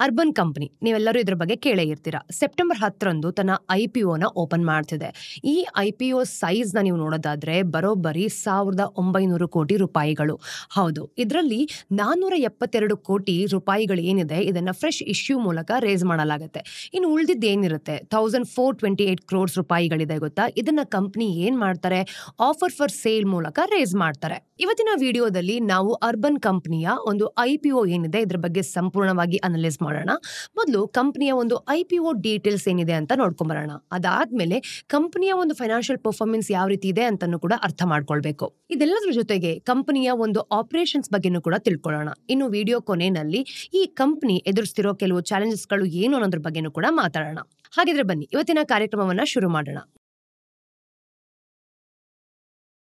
Urban company ನೀವೆಲ್ಲರೂ ಇದ್ರ ಬಗ್ಗೆ ಕೇಳೇ ಇರ್ತೀರಾ. ಸೆಪ್ಟೆಂಬರ್ 10ರಂದು ತನ್ನ IPOನ ಓಪನ್ ಮಾಡ್ತಿದೆ. ಈ IPO ಸೈಜ್ ನ ನೀವು ನೋಡೋದಾದ್ರೆ ಬರೋಬ್ಬರಿ 1900 ಕೋಟಿ ರೂಪಾಯಿಗಳು. ಹೌದು, ಇದರಲ್ಲಿ 472 ಕೋಟಿ ರೂಪಾಯಿಗಳು ಏನಿದೆ ಇದನ್ನ ಫ್ರೆಶ್ ಇಶ್ಯೂ ಮೂಲಕ ರೇಸ್ ಮಾಡಲಾಗುತ್ತೆ. ಇನ್ನು ಉಳಿದಿದ್ದು ಏನಿರುತ್ತೆ 1428 ಕ್ರೋರ್ಸ್ ರೂಪಾಯಿಗಳಿದೆ ಗೊತ್ತಾ. ಇದನ್ನ ಕಂಪನಿ ಏನ್ ಮಾಡ್ತಾರೆ, ಆಫರ್ ಫಾರ್ ಸೇಲ್ ಮೂಲಕ ರೇಸ್ ಮಾಡ್ತಾರೆ. ಇವತ್ತಿನ ವಿಡಿಯೋದಲ್ಲಿ ನಾವು ಅರ್ಬನ್ ಕಂಪನಿಯ ಒಂದು IPO ಏನಿದೆ ಇದ್ರ ಬಗ್ಗೆ ಸಂಪೂರ್ಣವಾಗಿ ಅನಲೈಸ್ ಮಾಡೋಣ. ಮೊದಲು ಕಂಪನಿಯ ಒಂದು IPO ಡೀಟೇಲ್ಸ್ ಏನಿದೆ ಅಂತ ನೋಡ್ಕೊಂಬರೋಣ. ಅದಾದ್ಮೇಲೆ ಕಂಪನಿಯ ಒಂದು ಫೈನಾನ್ಷಿಯಲ್ ಪರ್ಫಾರ್ಮೆನ್ಸ್ ಯಾವ ರೀತಿ ಇದೆ ಅಂತಾನು ಕೂಡ ಅರ್ಥ ಮಾಡ್ಕೊಳ್ಬೇಕು. ಇದೆಲ್ಲದರ ಜೊತೆಗೆ ಕಂಪನಿಯ ಒಂದು ಆಪರೇಷನ್ಸ್ ಬಗ್ಗೆನೂ ಕೂಡ ತಿಳ್ಕೊಳ್ಳೋಣ. ಇನ್ನು ವಿಡಿಯೋ ಕೊನೆಯಲ್ಲಿ ಈ ಕಂಪನಿ ಎದುರಿಸ್ತಿರೋ ಕೆಲವು ಚಾಲೆಂಜಸ್ ಗಳು ಏನು ಅನ್ನೋದ್ರ ಬಗ್ಗೆನೂ ಕೂಡ ಮಾತಾಡೋಣ. ಹಾಗಿದ್ರೆ ಬನ್ನಿ ಇವತ್ತಿನ ಕಾರ್ಯಕ್ರಮವನ್ನ ಶುರು ಮಾಡೋಣ.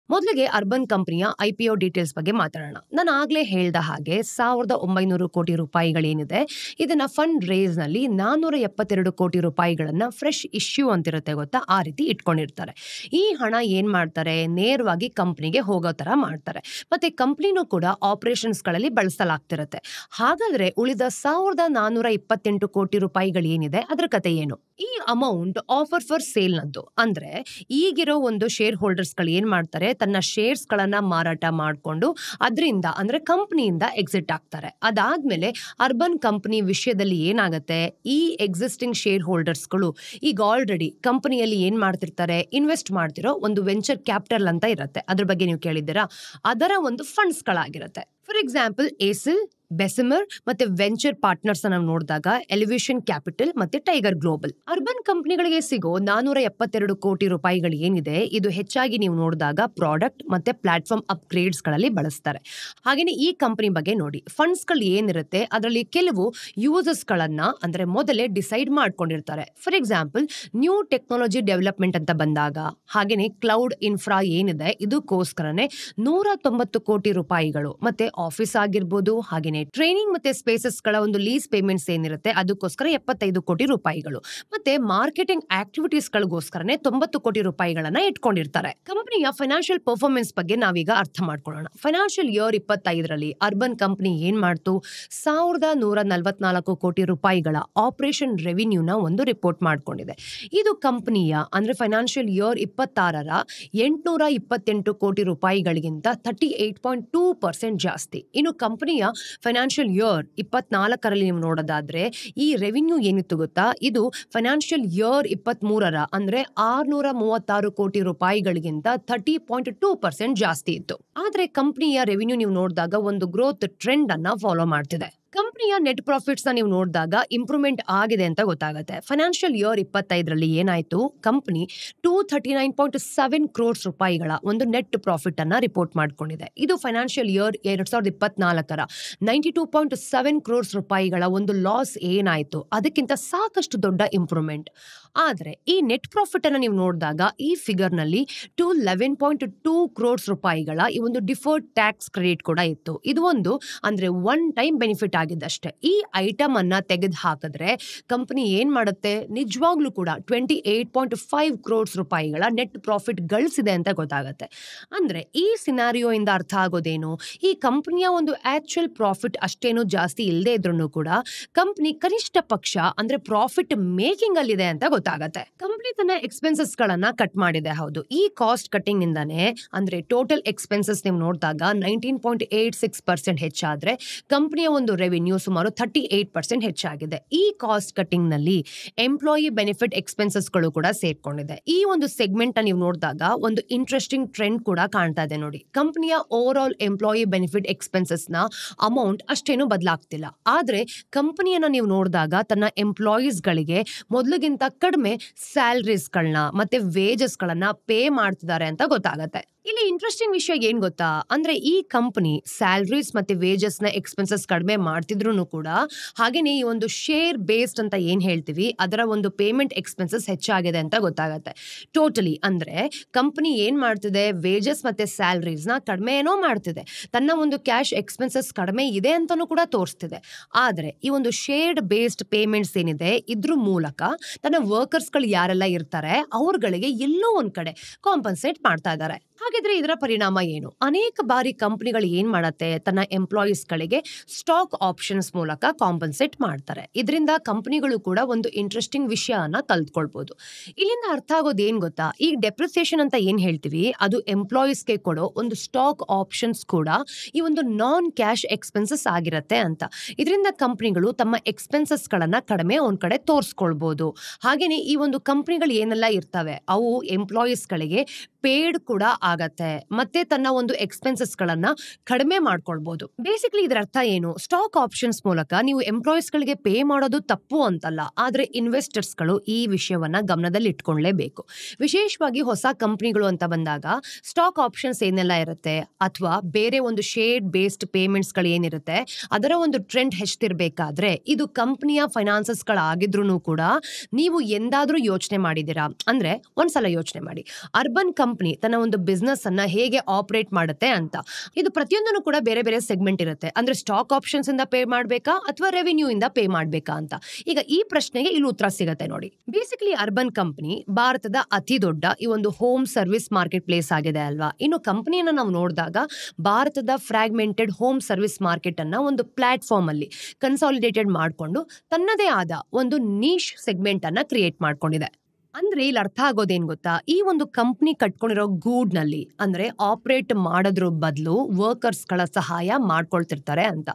ಮೊದಲಿಗೆ ಅರ್ಬನ್ ಕಂಪನಿಯ IPO ಡೀಟೇಲ್ಸ್ ಬಗ್ಗೆ ಮಾತಾಡೋಣ. ನಾನು ಆಗ್ಲೇ ಹೇಳ್ದ ಹಾಗೆ 1900 ಕೋಟಿ ರೂಪಾಯಿಗಳೇನಿದೆ ಇದನ್ನ ಫಂಡ್ ರೇಸ್ ನಲ್ಲಿ 472 ಕೋಟಿ ರೂಪಾಯಿಗಳನ್ನ ಫ್ರೆಶ್ ಇಶ್ಯೂ ಅಂತಿರುತ್ತೆ ಗೊತ್ತಾ, ಆ ರೀತಿ ಇಟ್ಕೊಂಡಿರ್ತಾರೆ. ಈ ಹಣ ಏನ್ ಮಾಡ್ತಾರೆ, ನೇರವಾಗಿ ಕಂಪನಿಗೆ ಹೋಗೋ ತರ ಮಾಡ್ತಾರೆ. ಮತ್ತೆ ಕಂಪನಿನೂ ಕೂಡ ಆಪರೇಷನ್ಸ್ ಗಳಲ್ಲಿ ಬಳಸಲಾಗ್ತಿರುತ್ತೆ. ಹಾಗಾದ್ರೆ ಉಳಿದ 1428 ಕೋಟಿ ರೂಪಾಯಿಗಳೇನಿದೆ ಅದ್ರ ಕತೆ ಏನು? ಈ ಅಮೌಂಟ್ ಆಫರ್ ಫಾರ್ ಸೇಲ್ ನದ್ದು. ಅಂದ್ರೆ ಈಗಿರೋ ಒಂದು ಶೇರ್ ಹೋಲ್ಡರ್ಸ್ ಗಳು ಏನ್ ಮಾಡ್ತಾರೆ, ತನ್ನ ಶೇರ್ಸ್ ಗಳನ್ನ ಮಾರಾಟ ಮಾಡಿಕೊಂಡು ಅದರಿಂದ ಅಂದ್ರೆ ಕಂಪನಿಯಿಂದ ಎಕ್ಸಿಟ್ ಆಗ್ತಾರೆ. ಅದಾದ್ಮೇಲೆ ಅರ್ಬನ್ ಕಂಪನಿ ವಿಷಯದಲ್ಲಿ ಏನಾಗುತ್ತೆ, ಈ ಎಕ್ಸಿಸ್ಟಿಂಗ್ ಶೇರ್ ಹೋಲ್ಡರ್ಸ್ ಗಳು ಈಗ ಆಲ್ರೆಡಿ ಕಂಪನಿಯಲ್ಲಿ ಏನ್ ಮಾಡ್ತಿರ್ತಾರೆ, ಇನ್ವೆಸ್ಟ್ ಮಾಡ್ತಿರೋ ಒಂದು ವೆಂಚರ್ ಕ್ಯಾಪಿಟಲ್ ಅಂತ ಇರುತ್ತೆ. ಅದ್ರ ಬಗ್ಗೆ ನೀವು ಕೇಳಿದ್ದೀರಾ, ಅದರ ಒಂದು ಫಂಡ್ಸ್ ಗಳಾಗಿರುತ್ತೆ. ಫಾರ್ ಎಕ್ಸಾಂಪಲ್ ಏಸಿಲ್, ಬೆಸಮರ್ ಮತ್ತೆ ವೆಂಚರ್ ಪಾರ್ಟ್ನರ್ಸ್ ನಾವು ನೋಡಿದಾಗ ಎಲಿವೇಶನ್ ಕ್ಯಾಪಿಟಲ್ ಮತ್ತೆ ಟೈಗರ್ ಗ್ಲೋಬಲ್. ಅರ್ಬನ್ ಕಂಪನಿಗಳಿಗೆ ಸಿಗೋ 472 ಕೋಟಿ ರೂಪಾಯಿಗಳು ಏನಿದೆ ಇದು ಹೆಚ್ಚಾಗಿ ನೀವು ನೋಡಿದಾಗ ಪ್ರಾಡಕ್ಟ್ ಮತ್ತೆ ಪ್ಲಾಟ್ಫಾರ್ಮ್ ಅಪ್ಗ್ರೇಡ್ಸ್ ಗಳಲ್ಲಿ ಬಳಸ್ತಾರೆ. ಹಾಗೇನೆ ಈ ಕಂಪನಿ ಬಗ್ಗೆ ನೋಡಿ, ಫಂಡ್ಸ್ ಗಳು ಏನಿರುತ್ತೆ ಅದರಲ್ಲಿ ಕೆಲವು ಯೂಸರ್ಸ್ ಗಳನ್ನ ಅಂದ್ರೆ ಮೊದಲೇ ಡಿಸೈಡ್ ಮಾಡ್ಕೊಂಡಿರ್ತಾರೆ. For example new technology development ಅಂತ ಬಂದಾಗ, ಹಾಗೇನೆ ಕ್ಲೌಡ್ ಇನ್ಫ್ರಾ ಏನಿದೆ ಇದಕ್ಕೋಸ್ಕರನೇ 190 ಕೋಟಿ ರೂಪಾಯಿಗಳು, ಮತ್ತೆ ಆಫೀಸ್ ಆಗಿರ್ಬೋದು, ಹಾಗೇನೆ ಟ್ರೈನಿಂಗ್ ಮತ್ತೆ ಸ್ಪೇಸಸ್ ಗಳ ಒಂದು ಲೀಸ್ ಪೇಮೆಂಟ್ಸ್ ಏನಿರುತ್ತೆ ಅದಕ್ಕೋಸ್ಕರ 75 ಕೋಟಿ ರೂಪಾಯಿಗಳು, ಮತ್ತೆ ಮಾರ್ಕೆಟಿಂಗ್ ಆಕ್ಟಿವಿಟೀಸ್ ಗಳಿಗೋಸ್ಕರನೇ 90 ಕೋಟಿ ರೂಪಾಯಿಗಳನ್ನ ಇಟ್ಕೊಂಡಿರ್ತಾರೆ. ಕಂಪನಿಯ ಫೈನಾನ್ಷಿಯಲ್ ಪರ್ಫಾರ್ಮೆನ್ಸ್ ಬಗ್ಗೆ ನಾವೀಗ ಅರ್ಥ ಮಾಡ್ಕೊಳ್ಳೋಣ. ಫೈನಾನ್ಷಿಯಲ್ ಇಯರ್ 25ರಲ್ಲಿ ಅರ್ಬನ್ ಕಂಪನಿ ಏನ್ ಮಾಡ್ತು, 1144 ಕೋಟಿ ರೂಪಾಯಿಗಳ ಆಪರೇಷನ್ ರೆವಿನ್ಯೂನ ಒಂದು ರಿಪೋರ್ಟ್ ಮಾಡ್ಕೊಂಡಿದೆ. ಇದು ಕಂಪನಿಯ ಅಂದ್ರೆ ಫೈನಾನ್ಷಿಯಲ್ ಇಯರ್ 26ರ 828 ಕೋಟಿ ರೂಪಾಯಿಗಳಿಗಿಂತ 38.2% ಜಾಸ್ತಿ. ಇನ್ನು ಕಂಪನಿಯ ಫೈನಾನ್ಷಿಯಲ್ ಇಯರ್ 24ರಲ್ಲಿ ನೀವು ನೋಡೋದಾದ್ರೆ ಈ ರೆವಿನ್ಯೂ ಏನಿತ್ತು ಗೊತ್ತಾ, ಇದು ಫೈನಾನ್ಷಿಯಲ್ ಇಯರ್ 23ರ ಅಂದ್ರೆ 636 ಕೋಟಿ ರೂಪಾಯಿಗಳಿಗಿಂತ 30.2% ಜಾಸ್ತಿ ಇತ್ತು. ಆದ್ರೆ ಕಂಪನಿಯ ರೆವಿನ್ಯೂ ನೀವು ನೋಡಿದಾಗ ಒಂದು ಗ್ರೋತ್ ಟ್ರೆಂಡ್ ಅನ್ನ ಫಾಲೋ ಮಾಡ್ತಿದೆ. ಕಂಪನಿಯ ನೆಟ್ ಪ್ರಾಫಿಟ್ಸ್ ನ ನೀವು ನೋಡಿದಾಗ ಇಂಪ್ರೂವ್ಮೆಂಟ್ ಆಗಿದೆ ಅಂತ ಗೊತ್ತಾಗುತ್ತೆ. ಫೈನಾನ್ಷಿಯಲ್ ಇಯರ್ 25ರಲ್ಲಿ ಏನಾಯ್ತು, ಕಂಪನಿ 239.7 ಕ್ರೋರ್ಸ್ ರೂಪಾಯಿಗಳ ಒಂದು ನೆಟ್ ಪ್ರಾಫಿಟ್ ಅನ್ನ ರಿಪೋರ್ಟ್ ಮಾಡ್ಕೊಂಡಿದೆ. ಇದು ಫೈನಾನ್ಷಿಯಲ್ ಇಯರ್ 2024ರ 92.7 ಕ್ರೋರ್ಸ್ ರೂಪಾಯಿಗಳ ಒಂದು ಲಾಸ್ ಏನಾಯ್ತು ಅದಕ್ಕಿಂತ ಸಾಕಷ್ಟು ದೊಡ್ಡ ಇಂಪ್ರೂವ್ಮೆಂಟ್. ಆದ್ರೆ ಈ ನೆಟ್ ಪ್ರಾಫಿಟ್ ಅನ್ನ ನೀವು ನೋಡಿದಾಗ ಈ ಫಿಗರ್ ನಲ್ಲಿ 211.2 ಕ್ರೋರ್ಸ್ ರೂಪಾಯಿಗಳ ಈ ಒಂದು ಡಿಫರ್ಡ್ ಟ್ಯಾಕ್ಸ್ ಕ್ರೆಡಿಟ್ ಕೂಡ ಇತ್ತು. ಇದು ಒಂದು ಅಂದ್ರೆ ಒನ್ ಟೈಮ್ ಬೆನಿಫಿಟ್ ಆಗಿದ್ದಷ್ಟೇ. ಈ ಐಟಮ್ ಅನ್ನ ತೆಗೆದು ಹಾಕಿದ್ರೆ ಕಂಪನಿ ಏನ್ ಮಾಡುತ್ತೆ, ನಿಜವಾಗ್ಲೂ ಕೂಡ 28.5 ಕ್ರೋರ್ಸ್ ರೂಪಾಯಿಗಳ ನೆಟ್ ಪ್ರಾಫಿಟ್ ಗಳಿಸಿದೆ ಅಂತ ಗೊತ್ತಾಗುತ್ತೆ. ಅಂದ್ರೆ ಈ ಸಿನಾರಿಯೋ ಇಂದ ಅರ್ಥ ಆಗೋದೇನು, ಈ ಕಂಪನಿಯ ಒಂದು ಆಕ್ಚುಯಲ್ ಪ್ರಾಫಿಟ್ ಅಷ್ಟೇನು ಜಾಸ್ತಿ ಇಲ್ಲದೆ ಇದ್ರೂ ಕೂಡ ಕಂಪನಿ ಕನಿಷ್ಠ ಪಕ್ಷ ಅಂದ್ರೆ ಪ್ರಾಫಿಟ್ ಮೇಕಿಂಗ್ ಅಲ್ಲಿದೆ ಅಂತ ಗೊತ್ತಾಗುತ್ತೆ. ಕಂಪನಿ ತನ್ನ ಎಕ್ಸ್ಪೆನ್ಸಸ್ ಗಳನ್ನ ಕಟ್ ಮಾಡಿದೆ. ಹೌದು, ಈ ಕಾಸ್ಟ್ ಕಟಿಂಗ್ ನಿಂದಾನೆ ಅಂದ್ರೆ ಟೋಟಲ್ ಎಕ್ಸ್ಪೆನ್ಸಸ್ ನೀವು ನೋಡಿದಾಗ 19.86% ಹೆಚ್ಚಾದ್ರೆ ಕಂಪನಿಯ ಒಂದು ರೆವಿನ್ಯೂ ಸುಮಾರು 38% ಹೆಚ್ಚಾಗಿದೆ. ಈ ಕಾಸ್ಟ್ ಕಟಿಂಗ್ ನಲ್ಲಿ ಎಂಪ್ಲಾಯಿ ಬೆನಿಫಿಟ್ ಎಕ್ಸ್ಪೆನ್ಸಸ್ ಗಳು ಕೂಡ ಸೇರ್ಕೊಂಡಿದೆ. ಈ ಒಂದು ಸೆಗ್ಮೆಂಟ್ ನೀವು ನೋಡಿದಾಗ ಒಂದು ಇಂಟ್ರೆಸ್ಟಿಂಗ್ ಟ್ರೆಂಡ್ ಕೂಡ ಕಾಣ್ತಾ ಇದೆ ನೋಡಿ. ಕಂಪನಿಯ over all employee benefit expenses ನ ಅಮೌಂಟ್ ಅಷ್ಟೇನು ಬದಲಾಗ್ತಿಲ್ಲ. ಆದ್ರೆ ಕಂಪನಿಯನ್ನ ನೀವು ನೋಡಿದಾಗ ತನ್ನ ಎಂಪ್ಲಾಯೀಸ್ ಗಳಿಗೆ ಮೊದಲಿಗಿಂತ ಕಡಿಮೆ ಸ್ಯಾಲರೀಸ್ ಗಳನ್ನ ಮತ್ತೆ ವೇಜಸ್ ಗಳನ್ನ ಪೇ ಮಾಡ್ತಿದ್ದಾರೆ ಅಂತ ಗೊತ್ತಾಗತ್ತೆ. ಇಲ್ಲಿ ಇಂಟ್ರೆಸ್ಟಿಂಗ್ ವಿಷಯ ಏನ್ ಗೊತ್ತಾ, ಅಂದ್ರೆ ಈ ಕಂಪನಿ ಸ್ಯಾಲರೀಸ್ ಮತ್ತೆ ವೇಜಸ್ ನ ಎಕ್ಸ್ಪೆನ್ಸಸ್ ಕಡಿಮೆ ಮಾಡ್ತಿದ್ರು ಕೂಡ ಹಾಗೇನೆ ಈ ಒಂದು ಶೇರ್ ಬೇಸ್ಡ್ ಅಂತ ಏನ್ ಹೇಳ್ತೀವಿ ಅದರ ಒಂದು ಪೇಮೆಂಟ್ ಎಕ್ಸ್ಪೆನ್ಸಸ್ ಹೆಚ್ಚಾಗಿದೆ ಅಂತ ಗೊತ್ತಾಗತ್ತೆ. ಟೋಟಲಿ ಅಂದ್ರೆ ಕಂಪನಿ ಏನ್ ಮಾಡ್ತಿದೆ, ವೇಜಸ್ ಮತ್ತೆ ಸ್ಯಾಲರೀಸ್ ನ ಕಡಿಮೆ ಏನೋ ಮಾಡ್ತಿದೆ, ತನ್ನ ಒಂದು ಕ್ಯಾಶ್ ಎಕ್ಸ್ಪೆನ್ಸಸ್ ಕಡಿಮೆ ಇದೆ ಅಂತಾನೂ ಕೂಡ ತೋರಿಸ್ತಿದೆ. ಆದ್ರೆ ಈ ಒಂದು ಶೇರ್ಡ್ ಬೇಸ್ಡ್ ಪೇಮೆಂಟ್ಸ್ ಏನಿದೆ ಇದ್ರ ಮೂಲಕ ತನ್ನ ವರ್ಕರ್ಸ್ ಗಳು ಯಾರೆಲ್ಲ ಇರ್ತಾರೆ ಅವ್ರಗಳಿಗೆ ಎಲ್ಲೋ ಒಂದ್ ಕಡೆ ಕಾಂಪನ್ಸೇಟ್ ಮಾಡ್ತಾ ಇದ್ದಾರೆ. ಹಾಗಿದ್ರೆ ಇದರ ಪರಿಣಾಮ ಏನು? ಅನೇಕ ಬಾರಿ ಕಂಪನಿಗಳು ಏನ್ ಮಾಡತ್ತೆ, ತನ್ನ ಎಂಪ್ಲಾಯೀಸ್ ಗಳಿಗೆ ಸ್ಟಾಕ್ ಆಪ್ಷನ್ಸ್ ಮೂಲಕ ಕಾಂಪನ್ಸೇಟ್ ಮಾಡ್ತಾರೆ. ಇದರಿಂದ ಕಂಪನಿಗಳು ಕೂಡ ಒಂದು ಇಂಟ್ರೆಸ್ಟಿಂಗ್ ವಿಷಯನ ಕಲ್ತ್ಕೊಳ್ಬಹುದು. ಇಲ್ಲಿಂದ ಅರ್ಥ ಆಗೋದು ಏನ್ ಗೊತ್ತಾ, ಈಗ ಡೆಪ್ರಿಸಿಯೇಷನ್ ಅಂತ ಏನ್ ಹೇಳ್ತೀವಿ, ಅದು ಎಂಪ್ಲಾಯೀಸ್ಗೆ ಕೊಡೋ ಒಂದು ಸ್ಟಾಕ್ ಆಪ್ಷನ್ಸ್ ಕೂಡ ಈ ಒಂದು ನಾನ್ ಕ್ಯಾಶ್ ಎಕ್ಸ್ಪೆನ್ಸಸ್ ಆಗಿರತ್ತೆ ಅಂತ. ಇದರಿಂದ ಕಂಪನಿಗಳು ತಮ್ಮ ಎಕ್ಸ್ಪೆನ್ಸಸ್ ಗಳನ್ನ ಕಡಿಮೆ ಒಂದ್ ಕಡೆ ತೋರಿಸ್ಕೊಳ್ಬಹುದು. ಹಾಗೇನೆ ಈ ಒಂದು ಕಂಪನಿಗಳು ಏನೆಲ್ಲ ಇರ್ತವೆ ಅವು ಎಂಪ್ಲಾಯೀಸ್ ಗಳಿಗೆ ಪೇಡ್ ಕೂಡ ಆಗತ್ತೆ, ಮತ್ತೆ ತನ್ನ ಒಂದು ಎಕ್ಸ್ಪೆನ್ಸಸ್ ಗಳನ್ನ ಕಡಿಮೆ ಮಾಡ್ಕೊಳ್ಬಹುದು. ಬೇಸಿಕಲಿ ಇದರ ಅರ್ಥ ಏನು, ಸ್ಟಾಕ್ ಆಪ್ಷನ್ಸ್ ಮೂಲಕ ನೀವು ಎಂಪ್ಲಾಯೀಸ್ ಗಳಿಗೆ ಪೇ ಮಾಡೋದು ತಪ್ಪು ಅಂತಲ್ಲ, ಆದ್ರೆ ಇನ್ವೆಸ್ಟರ್ಸ್ ಗಳು ಈ ವಿಷಯವನ್ನ ಗಮನದಲ್ಲಿ ಇಟ್ಕೊಳ್ಳೇಬೇಕು. ವಿಶೇಷವಾಗಿ ಹೊಸ ಕಂಪನಿಗಳು ಅಂತ ಬಂದಾಗ ಸ್ಟಾಕ್ ಆಪ್ಷನ್ಸ್ ಏನೆಲ್ಲ ಇರುತ್ತೆ ಅಥವಾ ಬೇರೆ ಒಂದು ಶೇರ್ ಬೇಸ್ಡ್ ಪೇಮೆಂಟ್ಸ್ ಗಳು ಏನಿರುತ್ತೆ ಅದರ ಒಂದು ಟ್ರೆಂಡ್ ಹೆಚ್ಚಿರ್ಬೇಕಾದ್ರೆ ಇದು ಕಂಪನಿಯ ಫೈನಾನ್ಸಸ್ ಗಳಾಗಿದ್ರು ಕೂಡ ನೀವು ಎಂದಾದ್ರೂ ಯೋಚನೆ ಮಾಡಿದೀರಾ? ಅಂದ್ರೆ ಒಂದ್ಸಲ ಯೋಚನೆ ಮಾಡಿ, ಅರ್ಬನ್ ಕಂಪನಿ ತನ್ನ ಒಂದು ಬಿಸ್ನೆಸ್ ಅನ್ನ ಹೇಗೆ ಆಪರೇಟ್ ಮಾಡುತ್ತೆ ಅಂತ. ಇದು ಪ್ರತಿಯೊಂದನ್ನು ಕೂಡ ಬೇರೆ ಬೇರೆ ಸೆಗ್ಮೆಂಟ್ ಇರುತ್ತೆ. ಅಂದ್ರೆ ಸ್ಟಾಕ್ ಆಪ್ಷನ್ಸ್ ಇಂದ ಪೇ ಮಾಡ್ಬೇಕಾ ಅಥವಾ ರೆವಿನ್ಯೂ ಇಂದ ಪೇ ಮಾಡ್ಬೇಕಾ ಅಂತ. ಈಗ ಈ ಪ್ರಶ್ನೆಗೆ ಇಲ್ಲಿ ಉತ್ತರ ಸಿಗತ್ತೆ ನೋಡಿ. ಬೇಸಿಕಲಿ ಅರ್ಬನ್ ಕಂಪನಿ ಭಾರತದ ಅತಿ ದೊಡ್ಡ ಈ ಒಂದು ಹೋಮ್ ಸರ್ವಿಸ್ ಮಾರ್ಕೆಟ್ ಪ್ಲೇಸ್ ಆಗಿದೆ ಅಲ್ವಾ. ಇನ್ನು ಕಂಪನಿಯನ್ನ ನಾವು ನೋಡಿದಾಗ ಭಾರತದ ಫ್ರಾಗ್ಮೆಂಟೆಡ್ ಹೋಮ್ ಸರ್ವಿಸ್ ಮಾರ್ಕೆಟ್ ಅನ್ನ ಒಂದು ಪ್ಲಾಟ್ಫಾರ್ಮ್ ಅಲ್ಲಿ ಕನ್ಸಾಲಿಡೇಟೆಡ್ ಮಾಡಿಕೊಂಡು ತನ್ನದೇ ಆದ ಒಂದು ನೀಶ್ ಸೆಗ್ಮೆಂಟ್ ಅನ್ನ ಕ್ರಿಯೇಟ್ ಮಾಡ್ಕೊಂಡಿದೆ. ಅಂದ್ರೆ ಇಲ್ಲಿ ಅರ್ಥ ಆಗೋದೇನ್ ಗೊತ್ತಾ, ಈ ಒಂದು ಕಂಪನಿ ಕಟ್ಕೊಂಡಿರೋ ಗೂಡ್ ನಲ್ಲಿ ಅಂದ್ರೆ ಆಪರೇಟ್ ಮಾಡೋದ್ರ ಬದಲು ವರ್ಕರ್ಸ್ ಗಳ ಸಹಾಯ ಮಾಡ್ಕೊಳ್ತಿರ್ತಾರೆ ಅಂತ.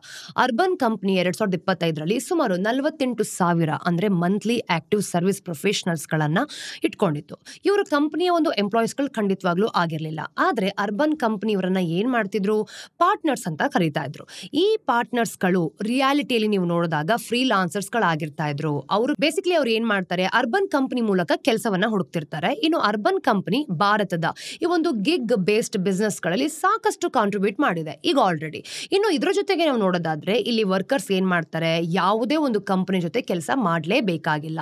ಅರ್ಬನ್ ಕಂಪನಿ 2025ರಲ್ಲಿ ಸುಮಾರು 48,000 ಅಂದ್ರೆ ಮಂತ್ಲಿ ಆಕ್ಟಿವ್ ಸರ್ವಿಸ್ ಪ್ರೊಫೆಷನಲ್ಸ್ ಗಳನ್ನ ಇಟ್ಕೊಂಡಿತ್ತು. ಇವರು ಕಂಪನಿಯ ಒಂದು ಎಂಪ್ಲಾಯೀಸ್ ಗಳು ಖಂಡಿತವಾಗ್ಲೂ ಆಗಿರ್ಲಿಲ್ಲ. ಆದ್ರೆ ಅರ್ಬನ್ ಕಂಪನಿ ಇವರನ್ನ ಏನ್ ಮಾಡ್ತಿದ್ರು, ಪಾರ್ಟ್ನರ್ಸ್ ಅಂತ ಕರೀತಾ ಇದ್ರು. ಈ ಪಾರ್ಟ್ನರ್ಸ್ ಗಳು ರಿಯಾಲಿಟಿಯಲ್ಲಿ ನೀವು ನೋಡಿದಾಗ ಫ್ರೀಲಾನ್ಸರ್ಸ್ ಗಳಾಗಿರ್ತಾ ಇದ್ರು. ಅವರು ಬೇಸಿಕಲಿ ಅವ್ರು ಏನ್ ಮಾಡ್ತಾರೆ, ಅರ್ಬನ್ ಕಂಪನಿ ಮೂಲಕ ಕೆಲಸವನ್ನ ಹುಡುಕ್ತಿರ್ತಾರೆ. ಇನ್ನು ಅರ್ಬನ್ ಕಂಪನಿ ಭಾರತದ ಈ ಒಂದು ಗಿಗ್ ಬೇಸ್ಡ್ ಬಿಸ್ನೆಸ್ ಗಳಲ್ಲಿ ಸಾಕಷ್ಟು ಕಾಂಟ್ರಿಬ್ಯೂಟ್ ಮಾಡಿದೆ ಈಗ ಆಲ್ರೆಡಿ. ಇನ್ನು ಇದ್ರ ಜೊತೆಗೆ ನಾವು ನೋಡೋದಾದ್ರೆ ಇಲ್ಲಿ ವರ್ಕರ್ಸ್ ಏನ್ ಮಾಡ್ತಾರೆ, ಯಾವುದೇ ಒಂದು ಕಂಪನಿ ಜೊತೆ ಕೆಲಸ ಮಾಡ್ಲೇಬೇಕಾಗಿಲ್ಲ.